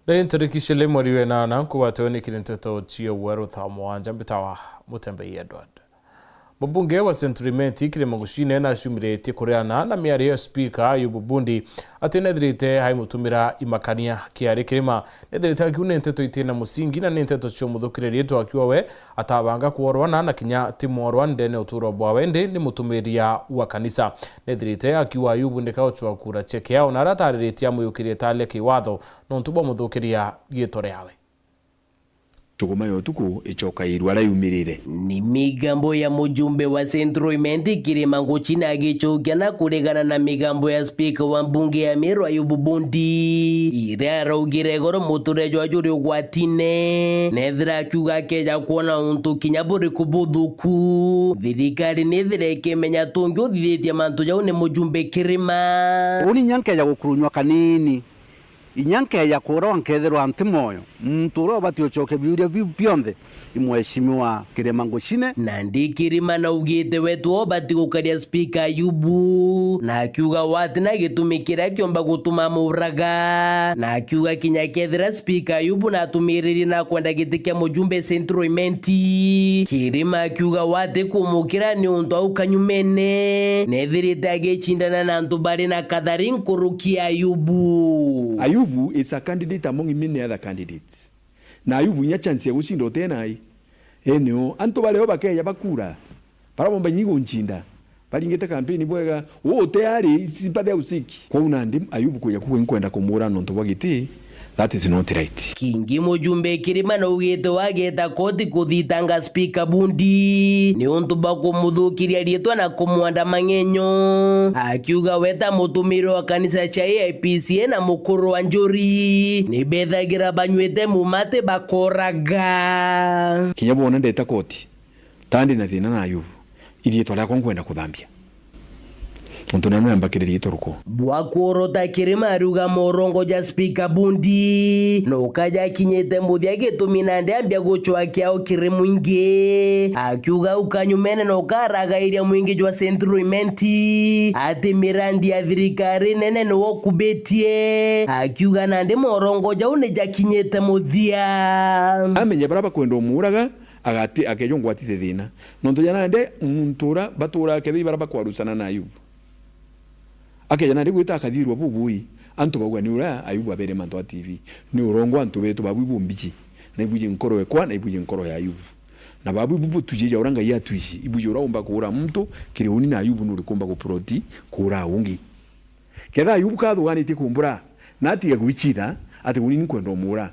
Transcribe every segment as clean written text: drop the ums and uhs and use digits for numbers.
Ntarikishele mwariwe na kuwatewe ni kilinteto chia uweru thamuanja mbitawa mutembe Edward. Mbunge wa Centrimenti Kirimangushine na shumirete kureana na miari ya speaker Ayubu Bundi ati nethirite haimutumira imakania kiari kirima nethirite akiuna nteto itina musingi na nteto cio muthukiririe tu akiwa we atabanga kuorwana na kinya timorwa ndene uturo bwawe ndi ni mutumiria wa kanisa nethirite akiwa Ayubu ndikaochwa kura cheke yao na ratariritie muyukirie tale kiwatho no ntubo muthukiria gitore yawe Chuguma yotuku ichoka irwara yumirire. Ni migambo ya mujumbe wa Centrimenti Kirimangushine agichokia na kuregana na migambo ya speaker wa mbunge ya Meru Ayubu Bundi. Ire araugire goro muturejo ajuri ugwatine. Nethira akiuga keja kuona untu kinyaburi kubuthuku. Thirikari nethira ikimenya tungi uthithitie mantu jau ni mujumbe Kirima. Uni nyankeja gukurunywa kanini. Inyankeja kura nkethirwa ntimoyo mturo batiochoke biuria bionthe imweshimiwa Kirimangushine na ndi Kirima na ugite wetu obati gukaria speaker Ayubu na akiuga wati na gitumikira kiomba gutuma muraga na akiuga kinya kethira speaker Ayubu na atumiriri na kwenda gitikia mujumbe Centrimenti Kirima akiuga wati kumukira ni untu aukanyumene nethirite agechindana na antu bari na kathari nkurukia Ayubu is a candidate among many other candidates. Na Ayubu nya chance ya gushinda tena ai. Eneo anto bale bakeya bakura. Para bomba nyigo nchinda. Bali ngeta campaign bwega wote ari sipade usiki. Kwa unandi Ayubu kuya kwenda kumura nonto bagiti. That is not right. Kingi mujumbe Kirima na ugite wageta koti kuthitanga speaker Bundi ni untu bakumuthukiria rietwa na kumwanda mangenyo akiuga weta mutumiro wa kanisa cha AIPCA na mukuru wa njuri ni bethagira banywete mumate bakoraga kinyabona ndeta koti tandi na thina na Ayubu irietwa la kwenda kuthambia muntu nanu yambakiririe toruko bwakurota Kirima aruga morongo ja speaker Bundi no kaja kinyete muthia gitumina ndambia guchwa kiao kiri mwingi akiuga ukanyumene no karaga iria mwingi jwa Centrimenti ati mirandi ya thirikari nene no kubetie akiuga nande morongo ja une ja kinyete muthia amenye baraba kwenda umuraga agati akejongwa atite thina nonto jana nde muntura batura kethi baraba kwarusana na Ayubu akeja na ndiguita akathirwa bubui antu bagwa ni ura Ayubu abere manto wa TV ni urongo antu betu babu mbiji na ibuje nkoro ekwa na ibuje nkoro ya Ayubu na babu bubu tujije uranga ya tuishi ibuje uraomba kura mtu kiriuni na Ayubu nuri kumba ku proti kura ungi ketha Ayubu kathugani ti kumbura na ati gwichira ati uni nkwendo mura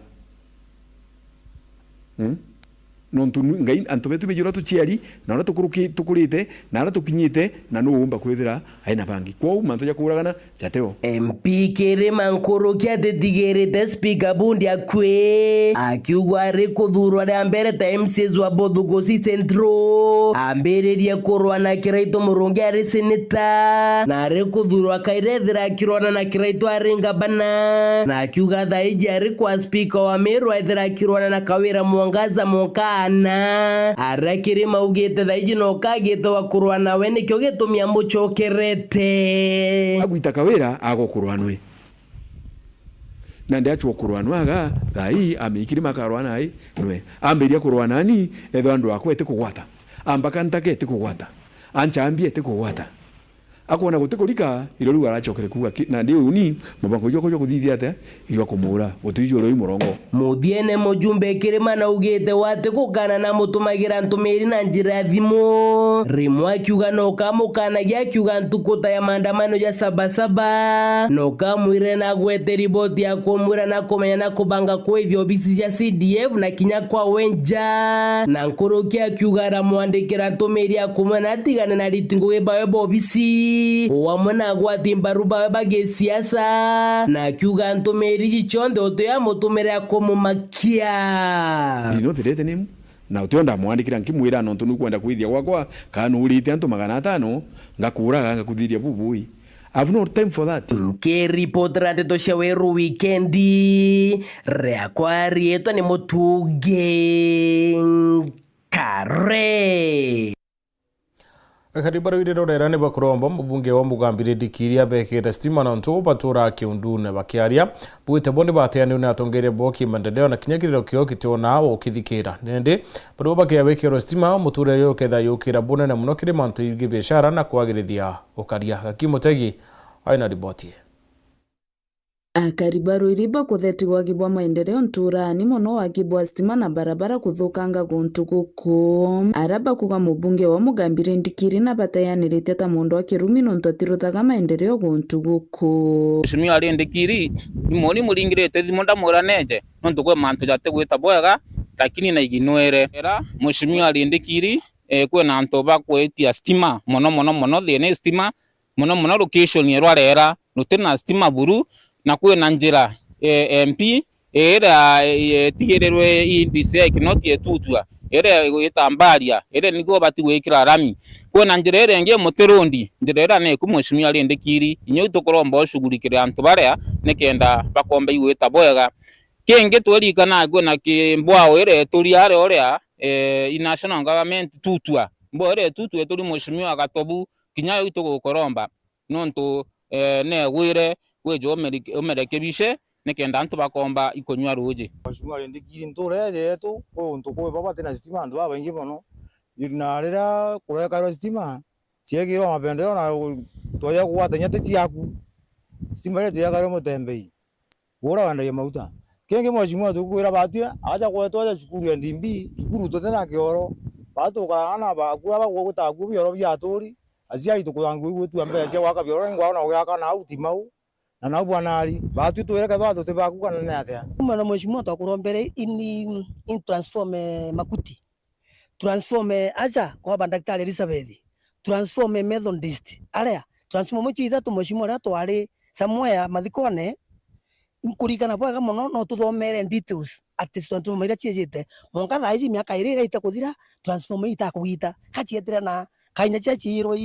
nontu ngai antu betu bijura tuchiari na ora tukurite na ora tukinyite na no umba kwethira aina bangi kwa mantu ya kuragana jateo MP Kirima nkurukia tetigere speaker Bundi akwe akiugwa rikuthurwa ria mbere ta MCs wa Bothugosi Centro amberirie kurwa na Kiraito Murungi ari senator na rikuthurwa kairethira akirwana na Kiraito aringa bana na akiuga thaiji ari kwa speaker wa Meru aithira akirwana na Kawira Mwangaza Moka na ara Kirima ugite thaiji no kagite wa kurwa nawe nikyo gitumia muchokerete agwita Kawira agokurwanwe na ndiacho kurwanwaga thai amikirima karwana ai nwe amberia kurwana ni etho andu akwete kugwata ambaka ntakete kugwata ancha ambiete kugwata akona gutekurika iroru arachokere kuga na ndi uni mubango yoko kuthithia ate iyo kumura utijo ro imurongo muthiene mujumbe Kirima na ugite wate kukana na mutumagira ntumiri na njira thimo rimwe akiuga no kamukana akiuga ntukuta ya maandamano ya sabasaba no kamwire na gwete riboti ya kumura na kumenya na kubanga kwa ivyo bisi ya CDF na kinya kwa wenja na nkurukia akiuga ra mwandikira ntumiri ya kumana atigane na ritingo gebawe bobisi wamona gwati mbaruba bage siasa na kiuga ntumiri gichonde otoya mutumire akomumakia dino thirete nimu na utionda mwandikira nkimwira no ntu nukwenda kwithia gwakwa kana urite antu 500 ngakuraga ngakuthiria bubui I've no time for that. Ke report rate to shaweru weekendi reakwari eto ni mutuge kare Karibara wire rorera ne bakuromba mbunge wa Mugambire Ndikiria bekira stima na nto batura kiundune bakiaria buite bonde bateani na tongere boki mandeleo na kinyakiriro kyo kitona wo kithikira nende bado bakia bekira stima muture yo ketha yukira bone na munokire manto igi biashara na kwagirithia ukaria Hakimutegi aina riboti. Akaribaro iriba kuthetigwa gibwa maendeleo nturani mono wakibwa stima na barabara kuthukanga guntu guku araba kuga mubunge wa Mugambire Ndikiri na batayanirite ta mundu wa kirumi nonto atiruthaga maendeleo guntu guku Mheshimiwa ari Ndikiri imoni muringirite thimo ndamuranenje nonto kwe mantu jate gwita bwega lakini na iginwere era Mheshimiwa ari Ndikiri kwe na anto bakwetia stima mono thine stima mono location yerwarera rutina stima buru na kwe na njira MP era tigererwe indise kinoti etutua era itambaria era nigo bati gwikira rami kwe na njira era nge muterundi njira era ne ku Mheshimiwa ari Ndikiri inyo tukoromba oshugurikira antu baria nekenda bakomba igwita bwega kenge twerikana gwe na kimbwao era turiare oria national government tutua mbo era tutua turi Mheshimiwa agatobu kinyayo itugukoromba nonto ne gwire wejo omerekebishe nekenda antu bakomba ikonywa ruji Mheshimiwa ari Ndikiri nturere yetu untu kwe baba tena stima antu abaingi mono irina kureka stima tiegiro mapendero na toya kuwatanya teti yaku stima ile tiagaro mutembei bora wanda ya mauta kenge Mheshimiwa tukwira batia acha kwetwa shukuru ya ndimbi shukuru totena kioro batu kana bakura bagutagu byoro byaturi asia itukurangu igwetu ambe asia waka byoro ngwa na ugaka na utimau na bwanari batu tuweka thwa tutibaku kana ne atia mwana Mheshimiwa twakurombere in transform Makuti transform aja kwa bandaktari Elizabeth transform Methodist area transform mochi ithatu Mheshimiwa ra twari somewhere mathikone inkurikana bwaga muno no tuthomere details ati transform ira chiejete monka thaa ici miaka iri gaita kuthira transform ita kugita kachietera na kaina cia chiro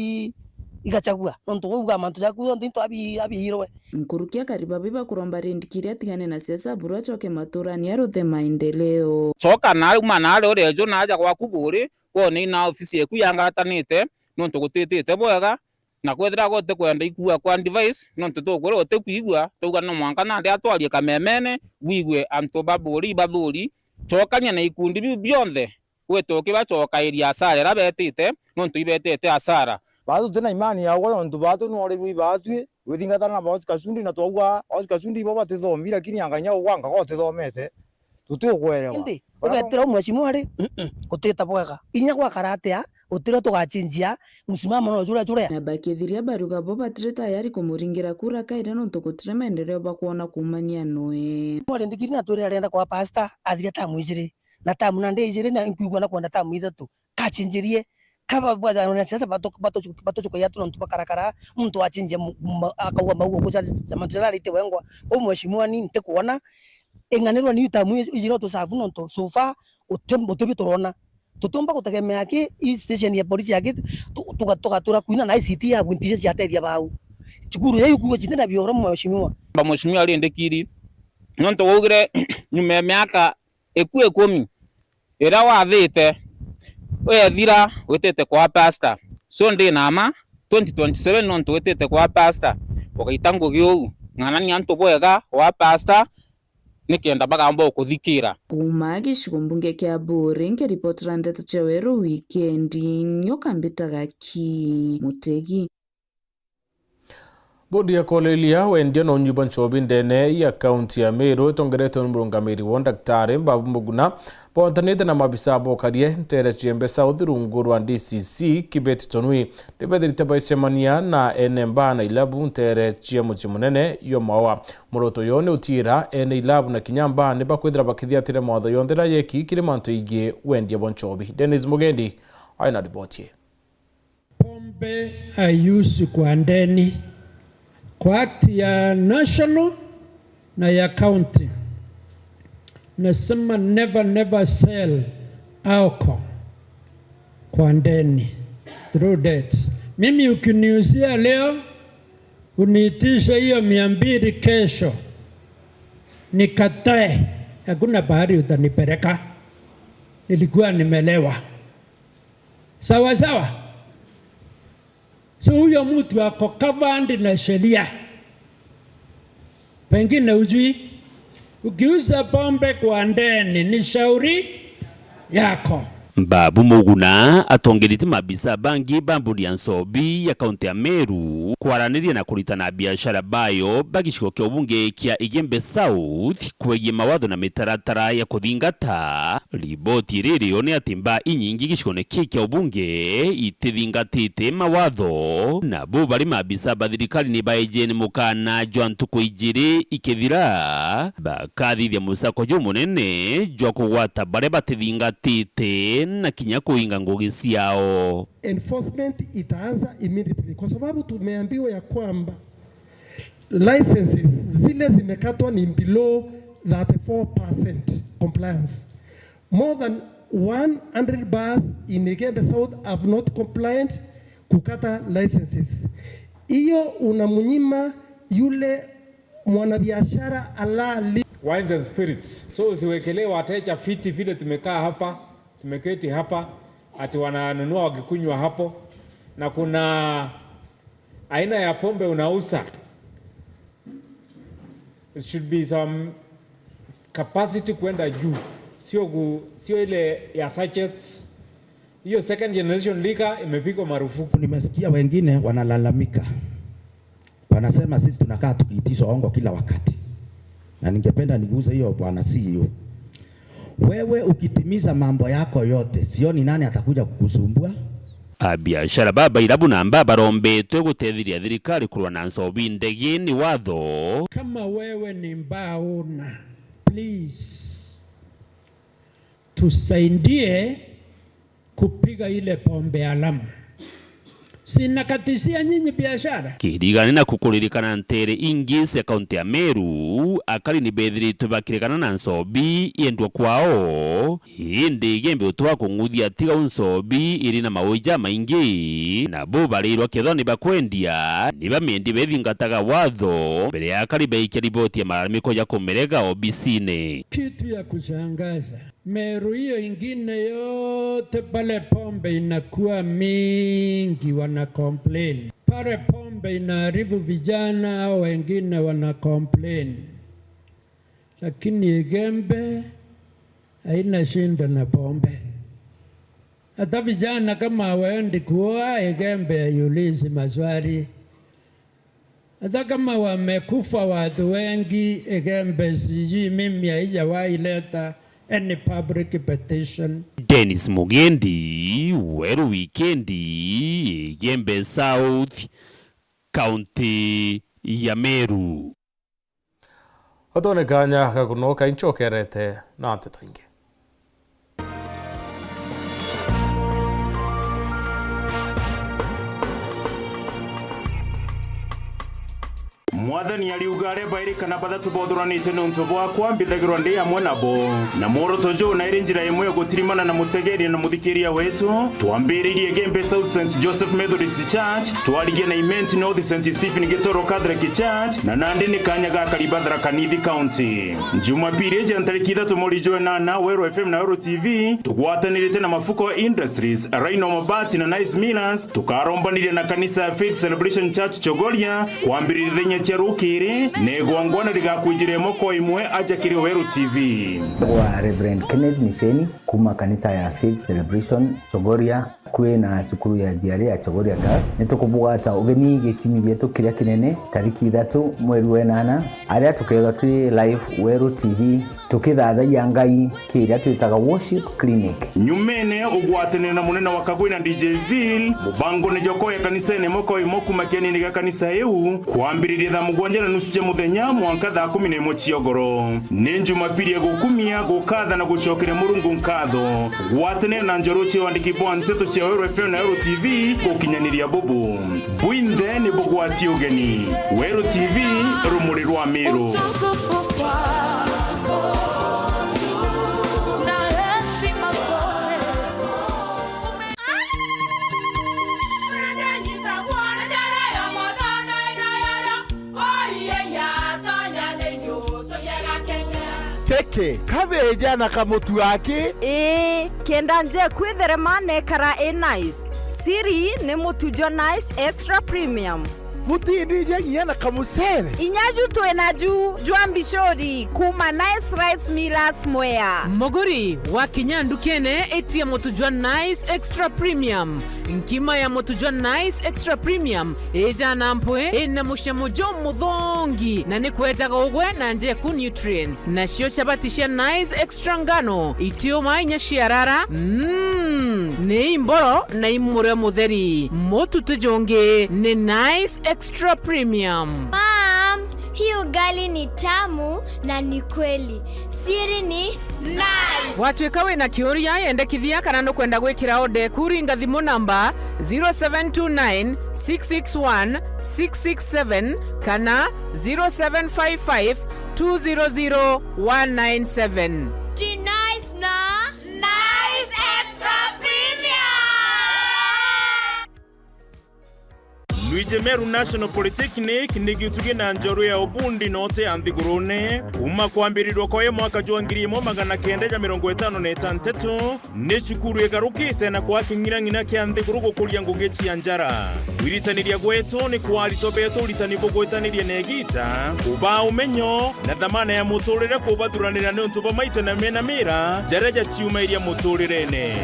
igachagua nonto uga mantu yaku ndinto abihirwe nkurukia kariba biba kuromba Ndikiri atigane na siasa buru achoke maturani aruthe maendeleo choka na umana ale orejo naja kwa kuburi wone na ofisi yeku yangatanite nonto gutitite bwega na kwethira gote kwenda ikua kwa device nonto tugure ote kuigua tuga no mwanka na ndi atwarie kamemene wigwe anto baburi chokanya na ikundi bi byonthe weto bachoka iria asara rabetite nonto ibetete asara batu tena imani ya wao ndu batu no ri wi batu withingata na boss kasundi na twaugwa boss kasundi baba tithomira lakini anganya wanga go tithomete tutigwerewa indi ugetira Mheshimiwa ari gutita bwega inya gwa karatea utira tugachinjia musimamo no jura na bakithiria baruga bo batire tayari kumuringira kura kaire no tukutire maendeleo bakuona kumania noe mwari Ndikiri na turi arenda kwa pastor athire ta mwizire na ta munande ijire na inkuigwa na kwenda ta mwithatu kachinjirie kaba bwaza na siasa bato yatu no tupakarakara mtu achinje akauga maugo kucha manzala lite wengwa o Mheshimiwa ni nte kuona enganirwa ni utamu ijiro to savu no to sofa utembo turona tutomba kutegemea ki i station ya polisi yake tukatura kuina na ICT ya gwintisha ciateria bau chukuru yeyu kuwa chitenda bioro Mheshimiwa ari Ndikiri nonto wogire nyume miaka eku 10 era wathite thira wetete kwa pastor so ndi nama 2027 nonto wetete kwa pastor wakaitango giu ng'anani anto bwega wa pastor nikenda bagamba ukuthikira kuma gicigo mbunge kia Buri nkiripotera ndeto cia weru wikendi nyokambitaga Mutegi Bodi ya kolelia wendia no nyuban chobi ndene ya kaunti ya Meru tongereto mrungamiri wa Daktari Babu Muguna bontanete na mabisa bokarie ntere Jembe South Runguru DCC Kibeti Tonui debedrite baisemania na enemba na ilabu ntere chiemu chimunene yomawa muroto yone utira ene ilabu na kinyamba ne bakwedra bakithia tire mwatho yondera yeki kirimanto ige wendia bonchobi Dennis Mugendi aina ripoti pombe ayusi kwa ndeni kwa akti ya national na ya county nasema never sell alcohol kwa ndeni through dates. Mimi ukiniuzia leo uniitisha hiyo 200 kesho nikatae, hakuna bahari utanipeleka, nilikuwa nimelewa. Sawa sawa. So huyo mtu ako covered na sheria. Pengine ujui, ukiuza pombe kwa ndeni ni shauri yako. Babu Muguna atongerite mabisa bangi bamburi ya Nsobi ya kaunti ya Meru kwaraniria na kuritana biashara bayo bagishiko kya ubunge kya Igembe South kwegie mawatho na mitaratara ya kuthingata. Riboti riri one atimba inyingi gishikone kya ubunge itithingatite mawatho na bo bari mabisa bathirikari ni baejeni mukana jwa ntuku ijiri ikithira bakathithia musako jo munene jwa kugwata bare batithingatite na kinya kuinga ngugi ciao. Enforcement itaanza immediately kwa sababu tumeambiwa ya kwamba licenses zile zimekatwa ni below 34% compliance. More than 100 bars in Igembe South have not compliant kukata licenses. Iyo unamunyima yule mwanabiashara halali. Wines and spirits. So usiwekelee wateja fiti vile tumekaa hapa, tumeketi hapa, ati wananunua wakikunywa hapo. Na kuna aina ya pombe unauza. It should be some capacity kwenda juu. Sio ile ya sachets. Hiyo second generation liquor imepigwa marufuku. Nimesikia wengine wanalalamika. Wanasema sisi tunakaa tukiitishwa hongo kila wakati. Na ningependa niguze hiyo bwana CEO. Wewe ukitimiza mambo yako yote, sioni nani atakuja kukusumbua. Biashara baba irabu namba barombetwe gutethirĩa thirikari kurwa na Nsobi ndegini watho. Kama wewe ni mbauna, please tusaidie kupiga ile pombe alamu. Sinakatisia nyinyi biashara. Kirigani na kukuririkana ntere ingi cia kaunti ya Meru akari ni bethiritwe bakirikana na Nsobi yendwa kwao. Hindi Igembe utwa kunguthia tiga Nsobi iri na mawija maingi na bo barirwa kethoni bakwendia ni bamendi bethingataga watho mbere ya akari baikia riboti ya malalamiko ya kumerega obisine. Kitu ya kushangaza, Meru hiyo ingine yote pale pombe inakuwa mingi wana complain. Pale pombe inaharibu vijana, wengine wana complain. Lakini Igembe haina shinda na pombe. Hata vijana kama hawaendi kuoa, Igembe hayulizi maswali. Hata kama wamekufa watu wengi, Igembe sijui mimi haijawahi leta any public petition. Dennis Mugendi, Weru Wikendi, Igembe South, County ya Meru. Otone kanya kakunoka inchokerete na nteto ingi. Mwathani aliugare bairi kana bathatu bothranite nuntu bwa kwambithagirwa ndi amwe nabo na muoroto jo na iri njira imwe gutirimana na mutegeria na muthikiria wetu twambiririe Igembe South St Joseph Methodist Church twarigie na Imenti North St Stephen Gitoro Catholic Church na nandi ni kanya ga Karibandra Kanithi County. Jumapili je ntariki 3 mweri na Weru FM na Weru TV tugwatanirite na Mafuko Industries, Rhino Mabati na Nice Millers tukarombanire na kanisa ya Faith Celebration Church Chogoria kwambiririe Cherukiri negwangwana ligakwijire moko imwe aja kiri Weru TV. Wa Reverend Kenneth Misheni kuma kanisa ya Faith Celebration Chogoria kwe na sukuru ya jiari ya Chogoria Gas nitukubwata ugeni gikimi gyetu kiria kinene tariki 3 mweri wa 8 aria tukega twi live Weru TV tukithathagia Ngai kiria twitaga worship clinic. Nyumene ugwatene na munene wa Kagwina DJ Ville mubango ne joko ya kanisa ne moko imoku makeni ni kanisa eu kwambiririe mugwanja na nusu cia muthenya mwanka 11 ciogoro ni Jumapili gukumia gukatha na gucokere Murungu nkatho gwatene na njorochi wandiki bwa nteto cia Weru FM na Weru TV gukinyaniria bubu bwinde ni bugwati ugeni. Weru TV rumuri rwa Meru. Keke kabeja na kamutu yake kenda nje kwithere mane kara nice Siri ni Mutujo Nice Extra Premium. Mutindi yana kamusere. Inyaju tuenaju juambishori kuma Nice Rice Millers Mwea. Moguri wa kinyandukene eti ya Mutujo Nice Extra Premium. Nkima ya Mutujo Nice Extra Premium eja nampwe ena mushemujo mudhongi na nikweta ugwe na njeku nutrients na shio chabatisha Nice Extra ngano itio mainya shiarara ne imboro na imure mutheri motu tujonge ne Nice Extra Premium. Mom, hii ugali ni tamu na ni kweli. Siri ni nice. Watwekawe na kioria yende kithia kanando kwenda gwikira ode kuringa thimu namba 0729 661 667 kana 0755 200 197. Nice na Nice Extra Premium. Luije Meru National Polytechnic nigituge na njoro ya obundi note anthigurune kuma kwambirirwa kwa mwaka 1956 ne cukuru egarukite na kwa kingirangina kya nthiguru gukuria ngugi cia njara wiritaniria gwetu ni kwarito beto ritani bugwetaniria negita kuba umenyo na dhamana ya muturire kubadhuranira ni untuba maite na mena mira jareja ciuma iria muturirene.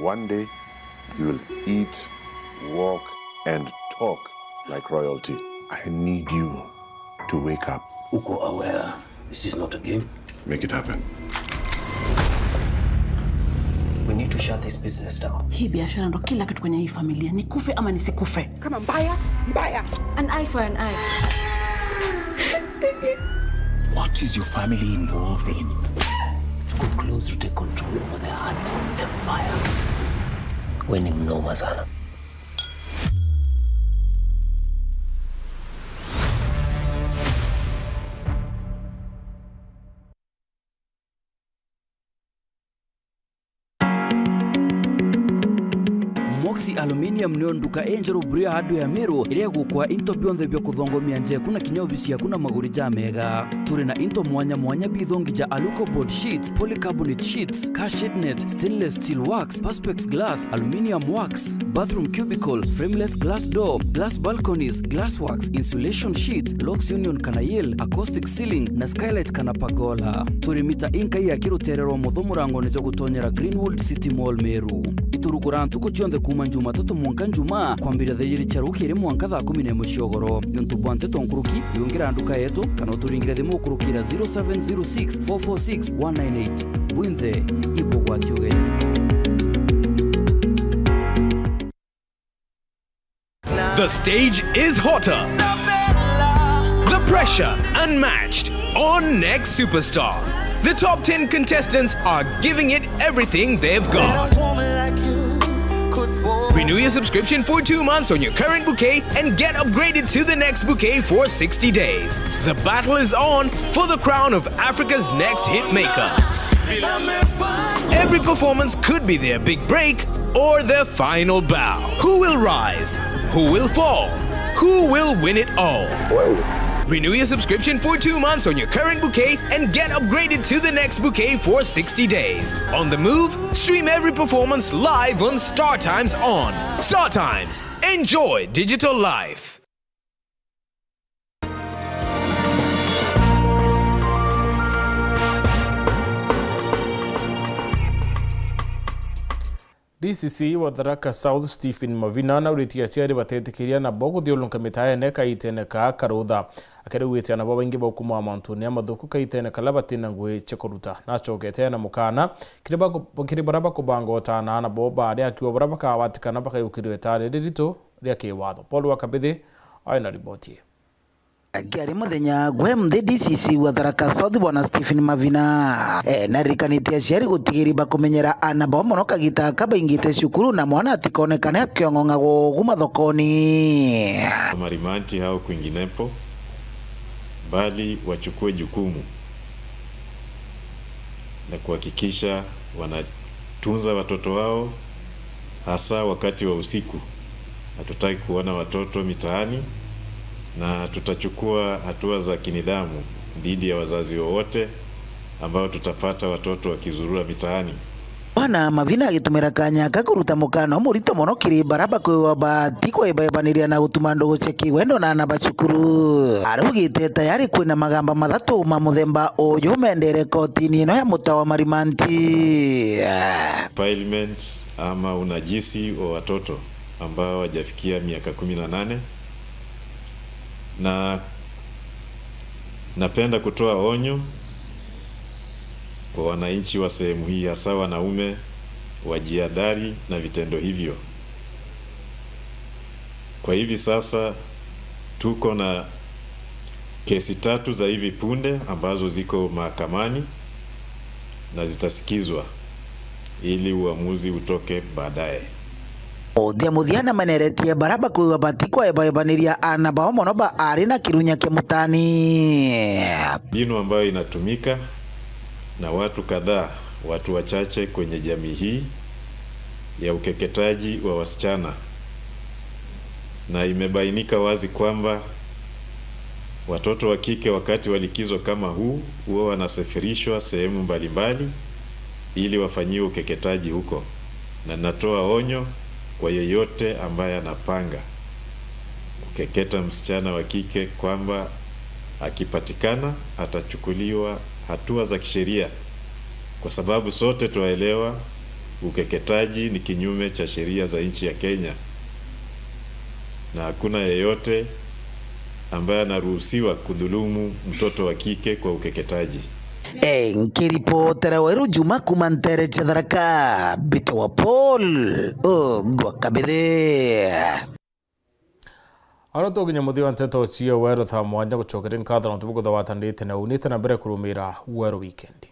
One day, you will eat, walk, and talk like royalty. I need you to wake up. Uko aware this is not a game? Make it happen. We need to shut this business down. Hii biashara ndo kila kitu kwenye hii familia. Nikufe ama nisikufe. Kama mbaya, mbaya. An eye for an eye. What is your family involved in? To go close to take control over the hearts of empire. When in mnoma sana. Moxie Aluminium nio nduka enjero buria hadu ya Meru iria gukwa into bionthe byo kuthongomia nje kuna kinyobisia kuna maguri ja mega turi na into mwanya bithongi ja aluko board sheets, polycarbonate sheets, car sheet net, stainless steel wax, perspex glass, aluminium wax, bathroom cubicle, frameless glass door, glass balconies, glass wax, insulation sheets, locks union kanayel, acoustic ceiling na skylight kana pagola. Turi mita inka ya kiruterero muthomurango nejo gutonyera Greenwood City Mall Meru. Iturugura ntuko chionde kuma njuma toto mwanka njuma kwambira thejiri charukire mwanka thaa 11 ciogoro nyuntu bwante tonkuruki yongira nduka yetu kana uturingire thimu kurukira 0706 446 198 bwinthe ipo kwa tiogeni. The stage is hotter. The pressure unmatched on Next Superstar. The top 10 contestants are giving it everything they've got. Renew your subscription for 2 months on your current bouquet and get upgraded to the next bouquet for 60 days. The battle is on for the crown of Africa's next hit maker. Every performance could be their big break or their final bow. Who will rise? Who will fall? Who will win it all? Renew your subscription for 2 months on your current bouquet and get upgraded to the next bouquet for 60 days. On the move, stream every performance live on Star Times on. Star Times. Enjoy digital life. DCC wa Tharaka South Stephen Mavina na uritia ciari batetekiria na bogo thiolunka mitaye ne kaitene ka karutha akerewite na babangi bakuma mantu ne amathuku kaitene kalabati na ngwe chekuruta na chokete na mukana kiri baraba kubangota na boba ari akiwa baraba ka watikana bakayukirwe tare ririto ria kiwatho Paul Wakabithi aina ripoti. Kiari muthenya gwe mthi DCC wa Tharaka South bwana Stephen Mavina na rikanitia ciari gutigiri bakumenyera anabo mono kagita kabaingite cukuru na mwana atikonekane akiongonga guma thokoni marimanti hao kwinginepo, bali wachukue jukumu na kuhakikisha wanatunza watoto wao, hasa wakati wa usiku. Hatutaki kuona watoto mitaani na tutachukua hatua za kinidhamu dhidi ya wazazi wote ambao tutapata watoto wakizurura mitaani. Bwana Mavina agitumira kanya kakuruta mukano murito mono kiri baraba kwa bahati kwa ibaniria na gutuma ndogo cia kiwendo na nabacukuru arugite tayari kwina magamba mathatu ma muthemba uyu mendere kotini ino ya Mutawa Marimanti. Defilement ama unajisi wa watoto ambao hawajafikia miaka 18, na napenda kutoa onyo kwa wananchi wa sehemu hii, hasa wanaume, wajiadari na vitendo hivyo. Kwa hivi sasa tuko na kesi 3 za hivi punde ambazo ziko mahakamani na zitasikizwa ili uamuzi utoke baadaye. Othia muthiana maneretie baraba kwa batiko ebaniria anabao mono ba arina kirunya ke mutani. Mbinu ambayo inatumika na watu kadhaa, watu wachache kwenye jamii hii ya ukeketaji wa wasichana, na imebainika wazi kwamba watoto wa kike wakati wa likizo kama huu huwa wanasafirishwa sehemu mbalimbali ili wafanyiwe ukeketaji huko, na natoa onyo kwa yeyote ambaye anapanga kukeketa msichana wa kike kwamba akipatikana atachukuliwa hatua za kisheria, kwa sababu sote tuwaelewa ukeketaji ni kinyume cha sheria za nchi ya Kenya, na hakuna yeyote ambaye anaruhusiwa kudhulumu mtoto wa kike kwa ukeketaji. Nkiripotera weru Juma kumantere Tharaka Bito wa Paul Gwakabithe Arato ginya muthi wa nteto cio weru tha mwanya gucokerin kathara ntubugo watandite na unite na mbere kurumira weru weekend.